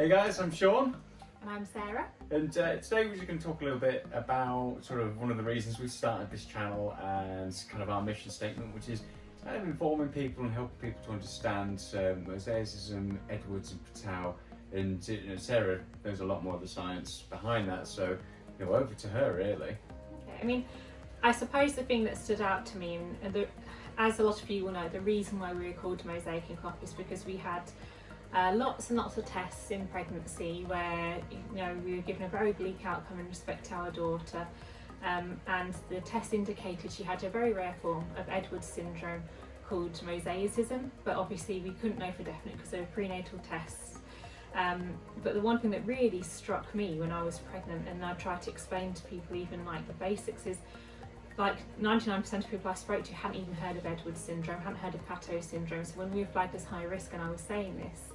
Hey guys, I'm Sean. And I'm Sarah. And today we're just going to talk a little bit about sort of one of the reasons we started this channel and kind of our mission statement, which is kind of informing people and helping people to understand Mosaicism, Edwards and Patel. And Sarah knows a lot more of the science behind that, so over to her really. Okay, I mean, I suppose the thing that stood out to me, and as a lot of you will know, the reason why we were called Mosaic in Clough is because we had lots and lots of tests in pregnancy where we were given a very bleak outcome in respect to our daughter, and the test indicated she had a very rare form of Edwards syndrome called Mosaicism, but obviously we couldn't know for definite because they were prenatal tests. But the one thing that really struck me when I was pregnant, and I tried to explain to people even like the basics, is like 99% of people I spoke to hadn't even heard of Edwards syndrome, hadn't heard of Pateau syndrome. So when we were flagged as high risk and I was saying this,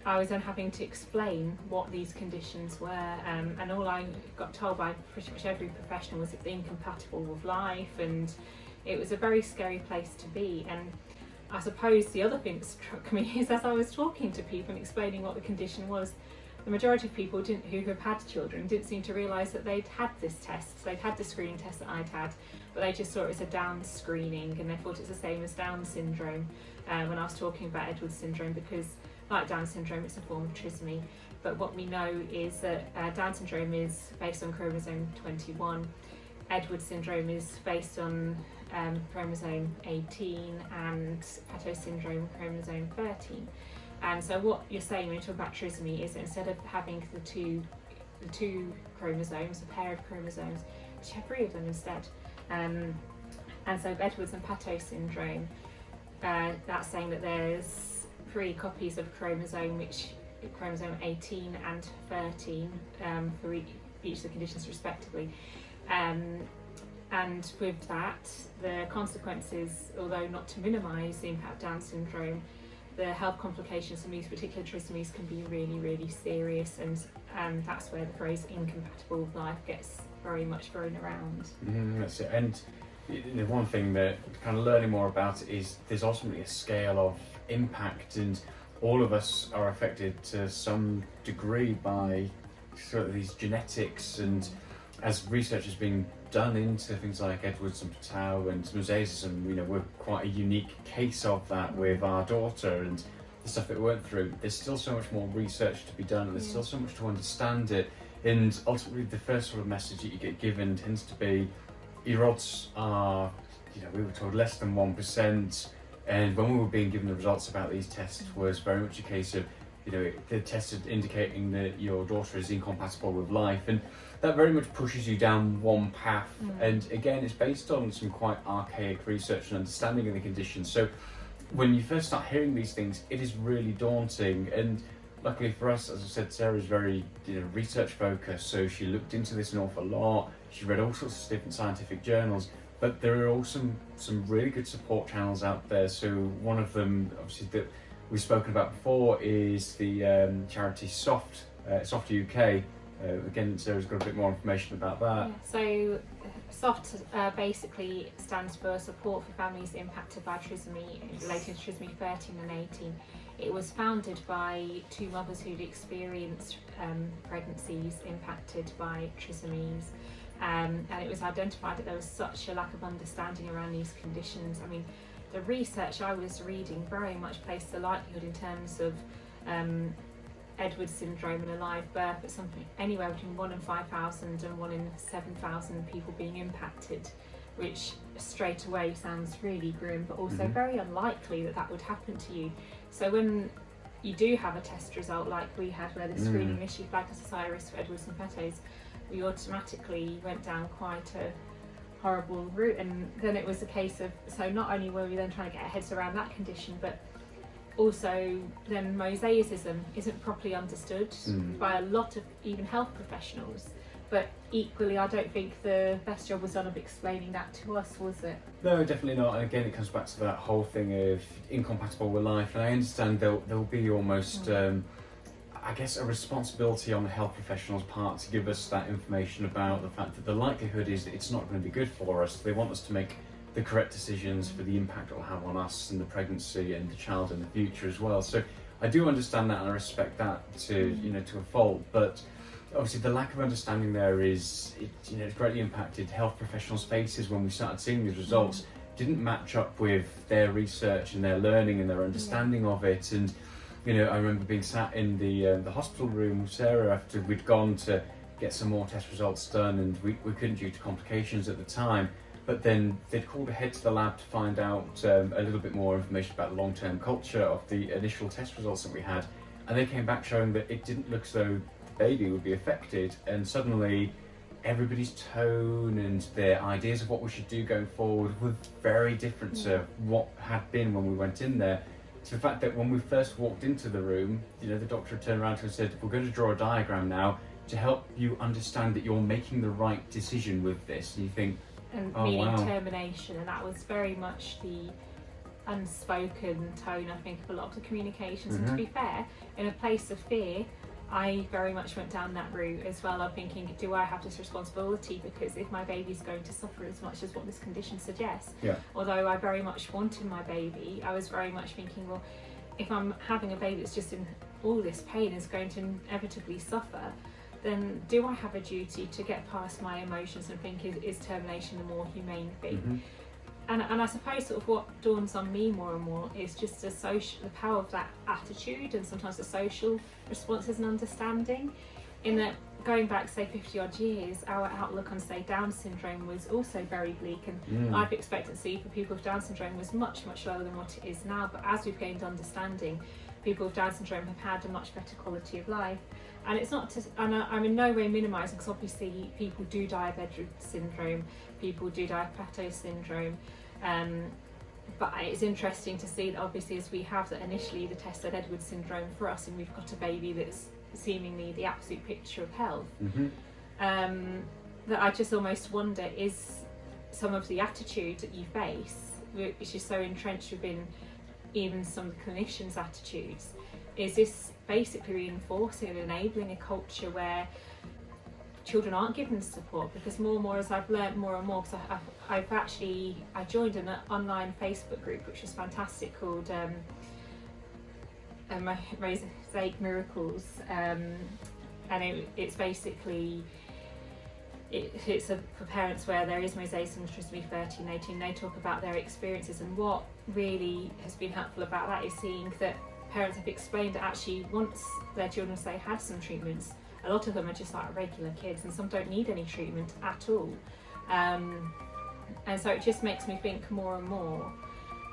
I was then having to explain what these conditions were, and all I got told by pretty much every professional was it's incompatible with life, and it was a very scary place to be. And I suppose the other thing that struck me is as I was talking to people and explaining what the condition was, the majority of people who have had children didn't seem to realise that they'd had this test. They'd had the screening test that I'd had, but they just saw it as a Down screening, and they thought it's the same as Down syndrome when I was talking about Edwards syndrome, because like Down syndrome, it's a form of trisomy. But what we know is that Down syndrome is based on chromosome 21. Edwards syndrome is based on chromosome 18, and Pateau syndrome chromosome 13. And so what you're saying when you talk about trisomy is that instead of having the two chromosomes, a pair of chromosomes, you have 3 of them instead. And so Edwards and Pateau syndrome, that's saying that there's 3 copies of chromosome 18 and 13 for each of the conditions respectively. And with that, the consequences, although not to minimise the impact of Down syndrome, the health complications from these particular trisomies can be really, really serious, and that's where the phrase incompatible with life gets very much thrown around. That's it. And the one thing that kind of learning more about it is there's ultimately a scale of impact, and all of us are affected to some degree by sort of these genetics, and as research has been done into things like Edwards and Patel and Mosaicism, we're quite a unique case of that with our daughter and the stuff that we went through. There's still so much more research to be done, and there's still so much to understand it. And ultimately, the first sort of message that you get given tends to be your odds are, we were told less than 1%. And when we were being given the results about these tests, was very much a case of, the test is indicating that your daughter is incompatible with life, and that very much pushes you down one path. And again, it's based on some quite archaic research and understanding of the condition. So when you first start hearing these things, it is really daunting. And luckily for us, as I said, Sarah's very research focused, so she looked into this an awful lot. She read all sorts of different scientific journals, but there are also some really good support channels out there. So one of them, obviously, that we've spoken about before is the charity Soft UK. Again, Sarah's got a bit more information about that. Yeah, so SOFT basically stands for Support for Families Impacted by Trisomy, related to Trisomy 13 and 18. It was founded by 2 mothers who'd experienced pregnancies impacted by trisomies, and it was identified that there was such a lack of understanding around these conditions. I mean, the research I was reading very much placed the likelihood in terms of Edwards syndrome and a live birth at something anywhere between 1 in 5,000 and 1 in 7,000 people being impacted, which straight away sounds really grim, but also very unlikely that would happen to you. So when you do have a test result like we had, where the screening initially flagged us as high risk for Edwards and Pateau's, we automatically went down quite a horrible route. And then it was a case of, so not only were we then trying to get our heads around that condition, but also then Mosaicism isn't properly understood by a lot of even health professionals, but equally I don't think the best job was done of explaining that to us, was it? No, definitely not. And again, it comes back to that whole thing of incompatible with life, and I understand there'll be almost I guess a responsibility on the health professional's part to give us that information about the fact that the likelihood is that it's not going to be good for us. They want us to make the correct decisions for the impact it will have on us and the pregnancy and the child in the future as well. So I do understand that and I respect that to to a fault, but obviously the lack of understanding there it's greatly impacted health professionals' faces when we started seeing these results. Didn't match up with their research and their learning and their understanding of it. And I remember being sat in the hospital room with Sarah after we'd gone to get some more test results done, and we couldn't due to complications at the time. But then they'd called ahead to the lab to find out a little bit more information about the long-term culture of the initial test results that we had, and they came back showing that it didn't look as though the baby would be affected. And suddenly everybody's tone and their ideas of what we should do going forward were very different to what had been when we went in there. To the fact that when we first walked into the room, the doctor turned around to us and said, "We're going to draw a diagram now to help you understand that you're making the right decision with this." And you think, and oh, meaning wow. termination, and that was very much the unspoken tone, I think, of a lot of the communications. And to be fair, in a place of fear, I very much went down that route as well. I'm thinking, do I have this responsibility? Because if my baby's going to suffer as much as what this condition suggests, although I very much wanted my baby, I was very much thinking, well, if I'm having a baby that's just in all this pain, is going to inevitably suffer, then do I have a duty to get past my emotions and think, is termination the more humane thing? And I suppose sort of what dawns on me more and more is just the power of that attitude, and sometimes the social responses and understanding. In that, going back, say, 50 odd years, our outlook on, say, Down syndrome was also very bleak, and life expectancy for people with Down syndrome was much, much lower than what it is now. But as we've gained understanding, people with Down syndrome have had a much better quality of life. And it's not to, and I'm in no way minimising, because obviously people do die of Edwards syndrome, people do die of Pato syndrome, but it's interesting to see that obviously as we have that initially the test said Edwards syndrome for us, and we've got a baby that's seemingly the absolute picture of health, that I just almost wonder, is some of the attitude that you face, which is so entrenched within even some of the clinicians' attitudes, is this basically reinforcing and enabling a culture where children aren't given support? Because more and more, as I've learned more and more, because I joined an online Facebook group which was fantastic, called Mosaic Miracles, and it's basically it's for parents where there is Mosaicism and Trisomy 13, 18. They talk about their experiences, and what really has been helpful about that is seeing that parents have explained that actually once their children, say, had some treatments, a lot of them are just like regular kids, and some don't need any treatment at all. And so it just makes me think more and more,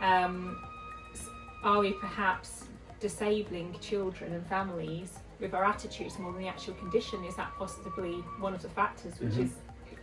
are we perhaps disabling children and families with our attitudes more than the actual condition? Is that possibly one of the factors which is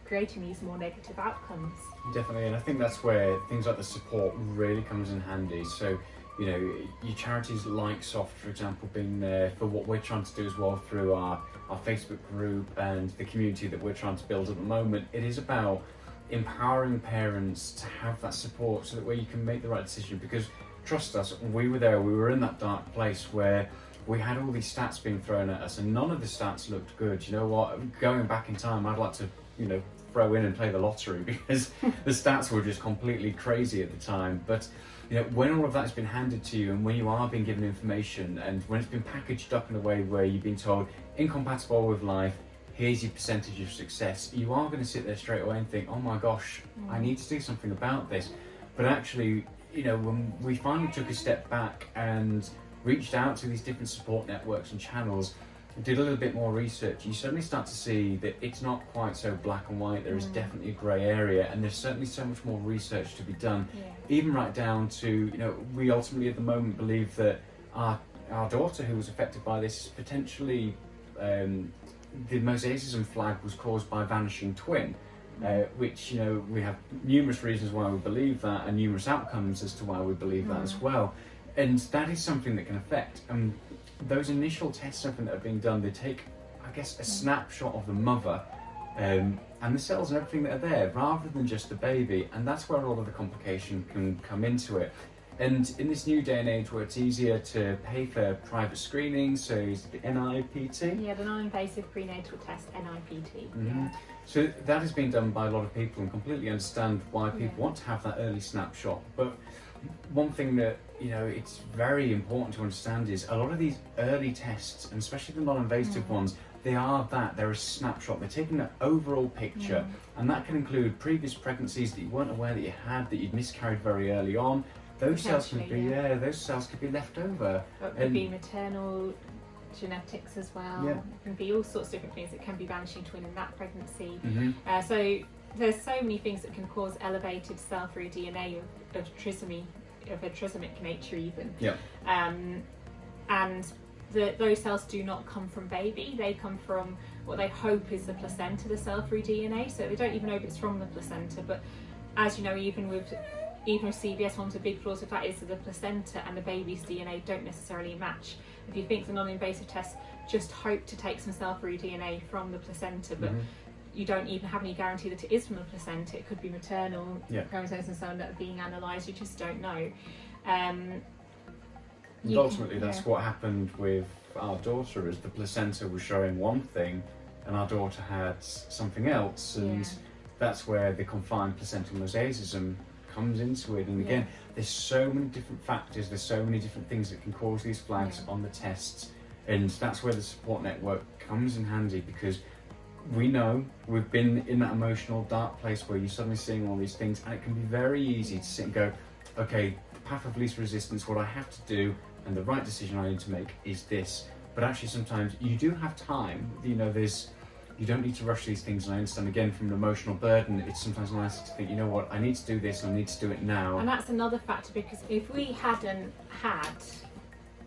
creating these more negative outcomes? Definitely, and I think that's where things like the support really comes in handy. So, your charities like Soft, for example, being there for what we're trying to do as well through our Facebook group and the community that we're trying to build at the moment. It is about empowering parents to have that support so that way you can make the right decision. Because trust us, we were in that dark place where we had all these stats being thrown at us and none of the stats looked good. You know what, going back in time, I'd like to throw in and play the lottery, because the stats were just completely crazy at the time. But when all of that's been handed to you, and when you are being given information, and when it's been packaged up in a way where you've been told incompatible with life, here's your percentage of success, you are going to sit there straight away and think, oh my gosh, I need to do something about this. But actually, when we finally took a step back and reached out to these different support networks and channels, did a little bit more research, you suddenly start to see that it's not quite so black and white. There is definitely a grey area, and there's certainly so much more research to be done, even right down to, we ultimately at the moment believe that our daughter who was affected by this, potentially the Mosaicism flag was caused by a vanishing twin, which, we have numerous reasons why we believe that, and numerous outcomes as to why we believe that as well. And that is something that can affect. Those initial tests, something that are being done, they take, I guess, a snapshot of the mother and the cells and everything that are there, rather than just the baby. And that's where a lot of the complication can come into it. And in this new day and age where it's easier to pay for private screening, so is the NIPT? Yeah, the non-invasive prenatal test, NIPT. So that has been done by a lot of people, and completely understand why people want to have that early snapshot. But one thing that, you know, it's very important to understand is a lot of these early tests, and especially the non-invasive ones, they're a snapshot. They're taking an overall picture, and that can include previous pregnancies that you weren't aware that you had, that you'd miscarried very early on. Those cells can be, those cells could be left over. It could be maternal genetics as well. Yeah. It can be all sorts of different things. It can be vanishing twin in that pregnancy. Mm-hmm. So there's so many things that can cause elevated cell-free DNA of trisomy, of a trisomic nature even. Yeah. And those cells do not come from baby. They come from what they hope is the placenta, the cell-free DNA. So they don't even know if it's from the placenta. But as you know, even with CBS, one of the big flaws with that is that the placenta and the baby's DNA don't necessarily match. If you think the non-invasive tests just hope to take some cell-free DNA from the placenta, but you don't even have any guarantee that it is from the placenta. It could be maternal chromosomes and so on that are being analysed. You just don't know. And ultimately, that's what happened with our daughter. Is the placenta was showing one thing, and our daughter had something else, and that's where the confined placental mosaicism comes into it. And again, there's so many different factors. There's so many different things that can cause these flags on the tests, and that's where the support network comes in handy, because we know we've been in that emotional dark place where you're suddenly seeing all these things, and it can be very easy to sit and go, okay, the path of least resistance, what I have to do and the right decision I need to make is this. But actually sometimes you do have time, you know, you don't need to rush these things, and I understand again from an emotional burden, it's sometimes nice to think, you know what, I need to do this and I need to do it now. And that's another factor, because if we hadn't had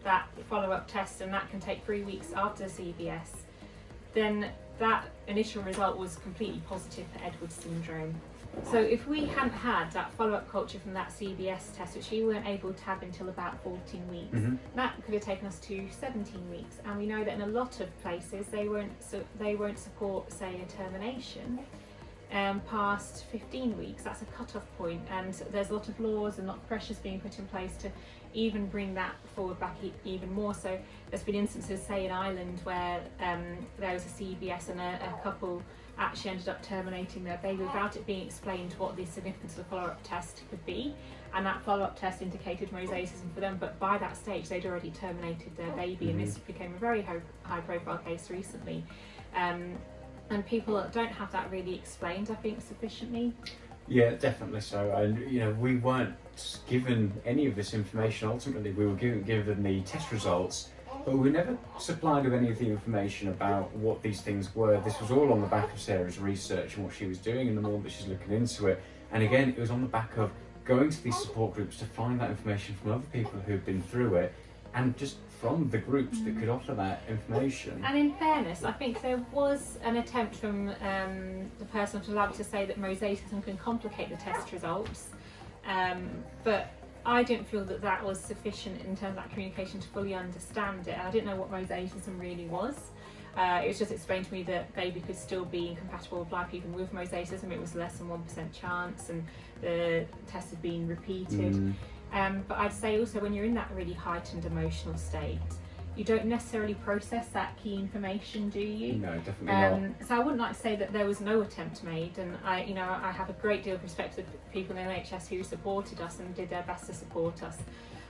that follow-up test, and that can take 3 weeks after the CBS, then that initial result was completely positive for Edwards syndrome. So if we hadn't had that follow-up culture from that CBS test, which we weren't able to have until about 14 weeks, that could have taken us to 17 weeks. And we know that in a lot of places they won't support, say, a termination past 15 weeks. That's a cut-off point, and there's a lot of laws and a lot of pressures being put in place to even bring that forward back even more. So there's been instances, say in Ireland, where there was a CBS and a couple actually ended up terminating their baby without it being explained what the significance of the follow-up test could be, and that follow-up test indicated mosaicism for them, but by that stage they'd already terminated their baby. And this became a very high-profile case recently, and people don't have that really explained, I think, sufficiently. Yeah, definitely so. And you know, we weren't given any of this information. Ultimately, we were given the test results, but we were never supplied with any of the information about what these things were. This was all on the back of Sarah's research and what she was doing, and the more that she's looking into it. And again, it was on the back of going to these support groups to find that information from other people who've been through it, and just from the groups that could offer that information. And in fairness, I think there was an attempt from the person from the lab to say that mosaicism can complicate the test results, but I didn't feel that that was sufficient in terms of that communication to fully understand it. I didn't know what mosaicism really was. It was just explained to me that baby could still be incompatible with life even with mosaicism. It was less than 1% chance, and the test had been repeated. But I'd say also, when you're in that really heightened emotional state, you don't necessarily process that key information, do you? No, definitely not. So I wouldn't like to say that there was no attempt made, and I have a great deal of respect for people in NHS who supported us and did their best to support us.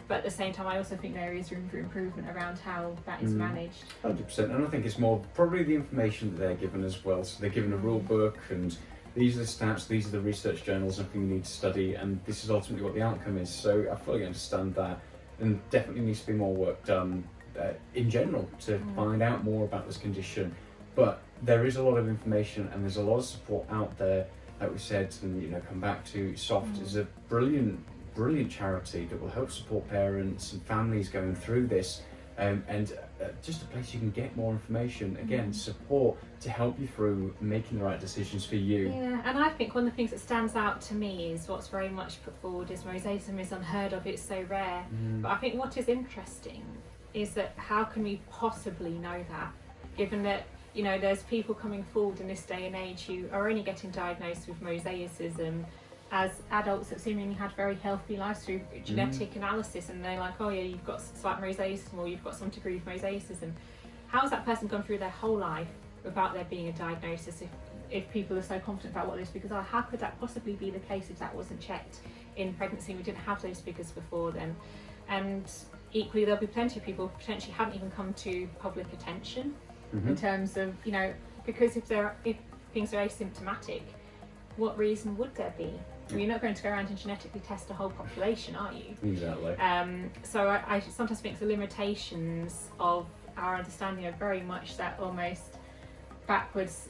But at the same time, I also think there is room for improvement around how that is managed. 100%, and I think it's more probably the information that they're given as well. So they're given a rule book, and these are the stats, these are the research journals, everything you need to study, and this is ultimately what the outcome is. So I fully understand that, and definitely needs to be more work done in general to find out more about this condition. But there is a lot of information, and there's a lot of support out there. Like we said, and come back to SOFT is a brilliant charity that will help support parents and families going through this, and just a place you can get more information, again, support to help you through making the right decisions for you. Yeah, and I think one of the things that stands out to me is what's very much put forward is mosaicism is unheard of, it's so rare. But I think what is interesting is that how can we possibly know that, given that there's people coming forward in this day and age who are only getting diagnosed with mosaicism as adults that seemingly had very healthy lives through genetic analysis, and they're like, oh yeah, you've got slight mosaicism, or you've got some degree of mosaicism. How has that person gone through their whole life without there being a diagnosis if people are so confident about what it is? Because how could that possibly be the case if that wasn't checked in pregnancy. We didn't have those figures before then. And equally, there'll be plenty of people who potentially haven't even come to public attention in terms of, you know, because if things are asymptomatic, what reason would there be? You're not going to go around and genetically test a whole population, are you? Exactly. So I sometimes think the limitations of our understanding are very much that almost backwards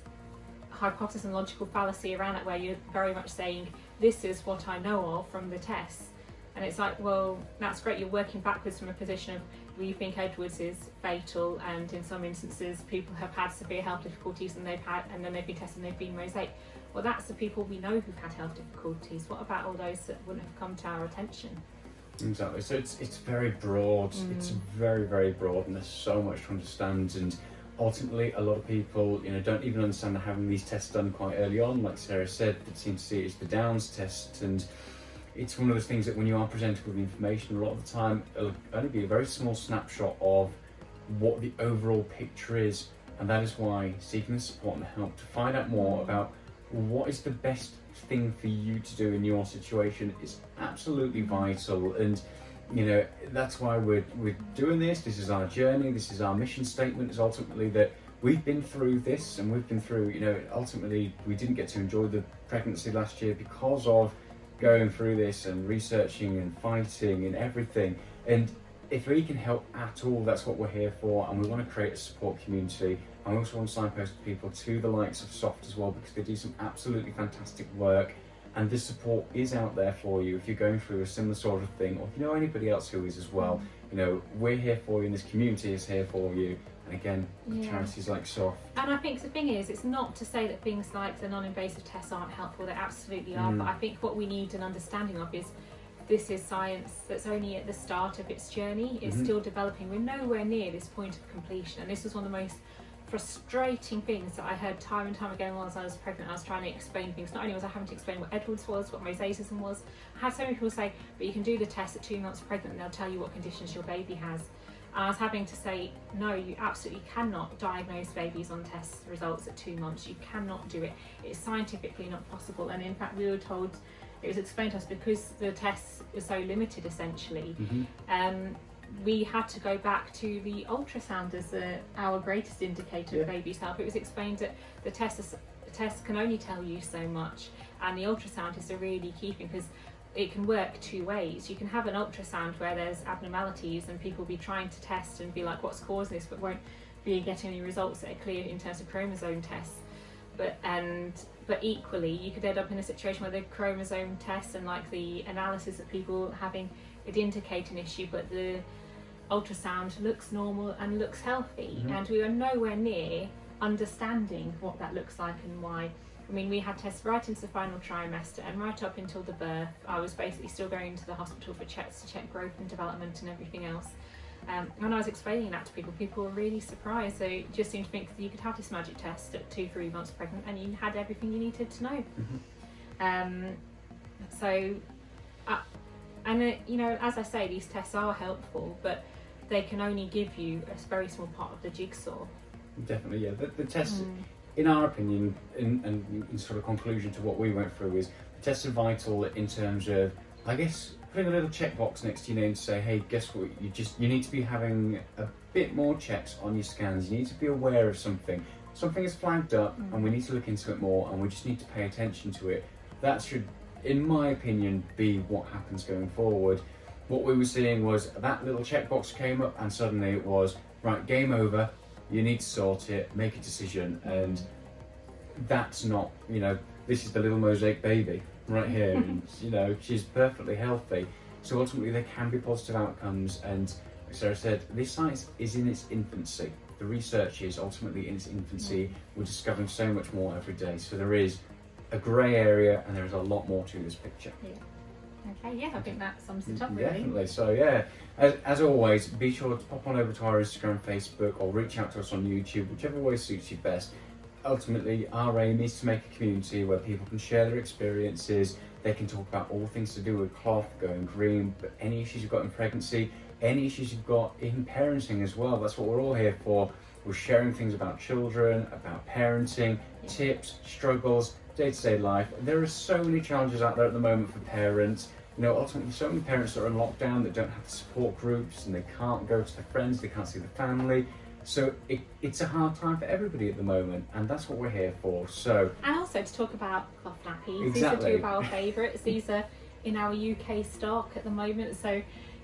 hypothesis and logical fallacy around it, where you're very much saying, this is what I know of from the tests. And it's like, well, that's great, you're working backwards from a position of, we think Edwards is fatal, and in some instances people have had severe health difficulties and then they've been tested and they've been Mosaic. Well, that's the people we know who've had health difficulties. What about all those that wouldn't have come to our attention? Exactly. So it's very broad. It's very, very broad, and there's so much to understand. And ultimately, a lot of people, you know, don't even understand that having these tests done quite early on. Like Sarah said, they seem to see it as the Downs test, and it's one of those things that when you are presented with information, a lot of the time it'll only be a very small snapshot of what the overall picture is, and that is why seeking the support and help to find out more about what is the best thing for you to do in your situation is absolutely vital. And you know, that's why we're doing this. This is our journey, this is our mission statement, is ultimately that we've been through this, and we've been through, you know, ultimately we didn't get to enjoy the pregnancy last year because of going through this and researching and fighting and everything. And if we can help at all, that's what we're here for. And we want to create a support community. And we also want to signpost people to the likes of Soft as well, because they do some absolutely fantastic work. And this support is out there for you if you're going through a similar sort of thing, or if you know anybody else who is as well. You know, we're here for you, and this community is here for you. And again, charities like Soft. And I think the thing is, it's not to say that things like the non-invasive tests aren't helpful, they absolutely are, but I think what we need an understanding of is this is science that's only at the start of its journey. It's still developing. We're nowhere near this point of completion, and this was one of the most frustrating things that I heard time and time again whilst I was pregnant. I was trying to explain things. Not only was I having to explain what Edwards was, what Mosaicism was, I had so many people say, but you can do the test at 2 months pregnant and they'll tell you what conditions your baby has. And I was having to say, no, you absolutely cannot diagnose babies on test results at 2 months. You cannot do it. It's scientifically not possible. And in fact, we were told, it was explained to us, because the tests were so limited essentially, we had to go back to the ultrasound as our greatest indicator of baby's health. It was explained that the tests can only tell you so much, and the ultrasound is the really key thing, because it can work two ways. You can have an ultrasound where there's abnormalities and people be trying to test and be like, what's causing this, but won't be getting any results that are clear in terms of chromosome tests. But equally, you could end up in a situation where the chromosome tests and like the analysis that people having, it indicate an issue, but the ultrasound looks normal and looks healthy, and we are nowhere near understanding what that looks like and why. I mean, we had tests right into the final trimester, and right up until the birth, I was basically still going to the hospital for checks to check growth and development and everything else. When I was explaining that to people, people were really surprised. They just seemed to think that you could have this magic test at 2-3 months pregnant and you had everything you needed to know. You know, as I say, these tests are helpful, but they can only give you a very small part of the jigsaw. Definitely, yeah. The tests, in our opinion, and in sort of conclusion to what we went through, is the tests are vital in terms of, I guess, putting a little checkbox next to your name to say, hey, guess what, you need to be having a bit more checks on your scans. You need to be aware of something. Something is flagged up and we need to look into it more, and we just need to pay attention to it. That should, in my opinion, be what happens going forward. What we were seeing was that little checkbox came up and suddenly it was, right, game over, you need to sort it, make a decision, and that's not, you know, this is the little Mosaic baby right here, and you know, she's perfectly healthy. So ultimately there can be positive outcomes, and like Sarah said, this science is in its infancy. The research is ultimately in its infancy. We're discovering so much more every day. So there is a grey area and there is a lot more to this picture. Okay, yeah, I think that sums it up really. Definitely. So yeah, as always, be sure to pop on over to our Instagram, Facebook, or reach out to us on YouTube, whichever way suits you best. Ultimately, our aim is to make a community where people can share their experiences. They can talk about all things to do with cloth, going green, but any issues you've got in pregnancy, any issues you've got in parenting as well. That's what we're all here for. We're sharing things about children, about parenting, tips, struggles, day-to-day life. There are so many challenges out there at the moment for parents. You know, ultimately, so many parents are in lockdown that don't have the support groups and they can't go to their friends, they can't see the family. So it's a hard time for everybody at the moment, and that's what we're here for. So, and also to talk about cloth nappies. Exactly. These are two of our favourites. These are in our UK stock at the moment. So,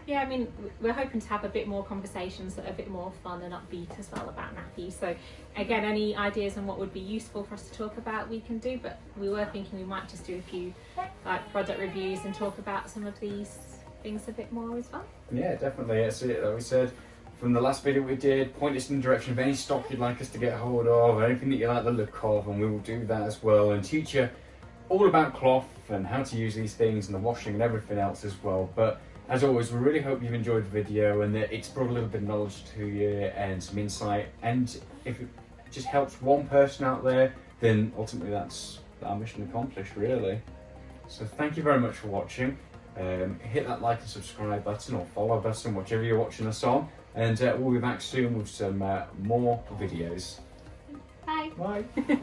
yeah, I mean, we're hoping to have a bit more conversations that are a bit more fun and upbeat as well about nappies. So, again, any ideas on what would be useful for us to talk about, we can do. But we were thinking we might just do a few like product reviews and talk about some of these things a bit more as well. yeah, definitely. That's it. Like we said from the last video we did, point us in the direction of any stock you'd like us to get hold of, anything that you like the look of, and we will do that as well and teach you all about cloth and how to use these things and the washing and everything else as well. But as always, we really hope you've enjoyed the video and that it's brought a little bit of knowledge to you and some insight. And if it just helps one person out there, then ultimately that's our mission accomplished, really. So thank you very much for watching. Hit that like and subscribe button or follow button, whichever you're watching us on. And we'll be back soon with some more videos. Bye. Bye.